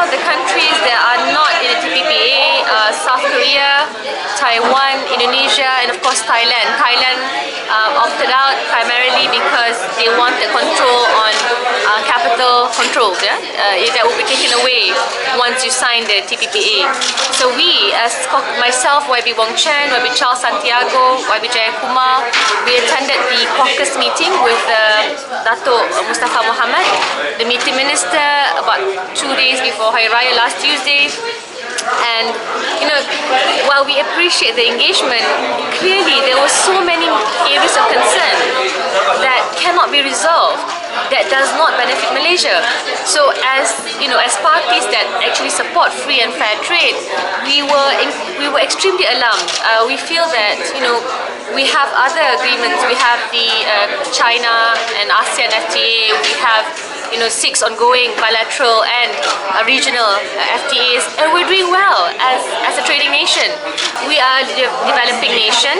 far, the countries that are not in the TPPA are South Korea, Taiwan, Indonesia, and of course Thailand. Thailand opted out primarily because they wanted control on capital controls. That will be taken away once you sign the TPPA. So we, as myself, YB Wong Chen, YB Charles Santiago, YB Jayakumar, we attended the caucus meeting with Dato' Mustafa Mohamad, the meeting minister, about 2 days before Hari Raya last Tuesday. And while we appreciate the engagement, clearly there were so many areas of concern that cannot be resolved, that does not benefit Malaysia. So as parties that actually support free and fair trade, we were extremely alarmed. We feel that we have other agreements. We have the China and ASEAN FTA. We have 6 ongoing bilateral and regional FTAs, and we're doing well as a trading nation. We are a developing nation.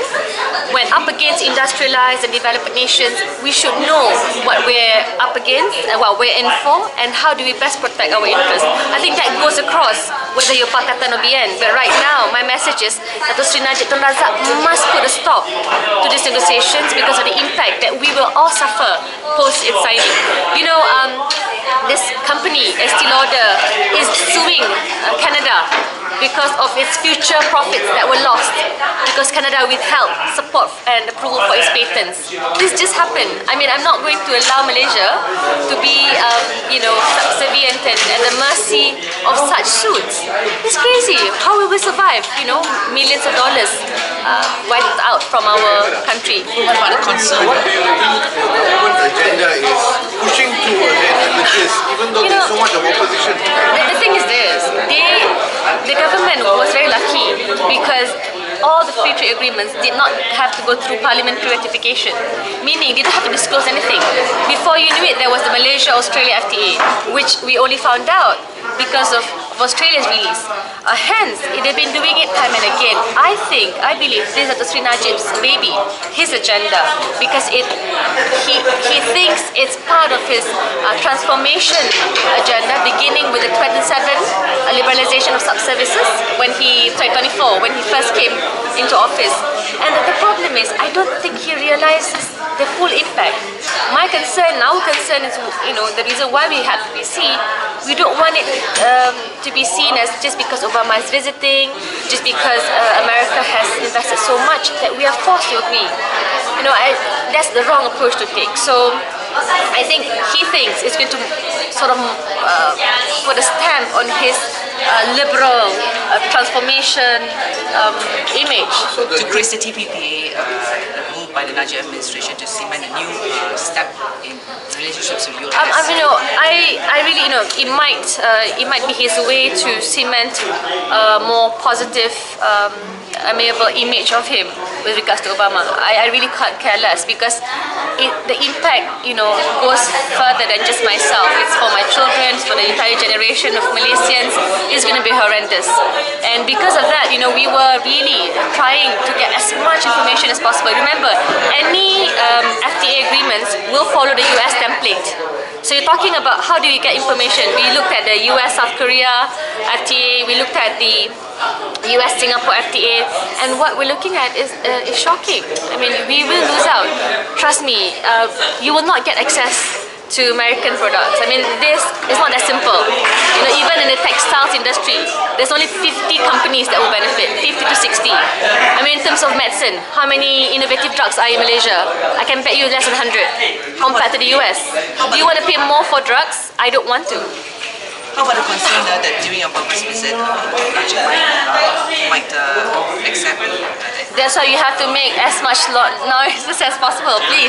When up against industrialized and developed nations, we should know what we're up against and what we're in for, and how do we best protect our interests. I think that goes across whether you're Pakatan or BN. But right now, my message is that Sri Najib Tun Razak must put a stop to these negotiations because of the impact that we will all suffer post its signing. This company, Estee Lauder, is suing Canada because of its future profits that were lost because Canada withheld support and approval for its patents. This just happened. I mean, I'm not going to allow Malaysia to be, subservient and at the mercy of such suits. It's crazy. How will we survive? Millions of dollars wiped out from our country. What about the concern? What do you think the government agenda is pushing to ahead with this, even though there's so much of opposition? The thing is this, the government was very lucky because all the free trade agreements did not have to go through parliamentary ratification, meaning they didn't have to disclose anything. Before you knew it, there was the Malaysia-Australia FTA, which we only found out because of Australia's release. Hence, they've been doing it time and again. I believe this is Sri Najib's baby, his agenda, because he thinks it's part of his transformation agenda, beginning with the 27 liberalization of sub-services when 24, when he first came into office. And the problem is, I don't think he realizes the full impact. Our concern is, the reason why we have PPC, we don't want it to be seen as just because Obama is visiting, just because America has invested so much that we are forced to agree. That's the wrong approach to take. So I think he thinks it's going to sort of put a stamp on his liberal transformation image. To grace the TPPA, moved by the Najib administration to cement a new step in relationships with US. I really, it might be his way to cement a more positive, amiable image of him with regards to Obama. I really can't care less because the impact, goes further than just myself. It's for my children, it's for the entire generation of Malaysians. It's going to be horrendous. And because of that, we were really trying to get as much information as possible. Remember, any FTA agreements will follow the US template. So you're talking about how do you get information. We looked at the US-South Korea FTA, we looked at the US-Singapore FTA, and what we're looking at is shocking. I mean, we will lose out. Trust me, you will not get access to American products. I mean, this is not that simple. Even in the textiles industry, there's only 50 companies that will benefit, 50 to 60. I mean, in terms of medicine, how many innovative drugs are in Malaysia? I can bet you less than 100 compared to the US. Do you want to pay more for drugs? I don't want to. How about the concern that during your purpose visit, Najib might accept? That's why you have to make as much noise as possible, please.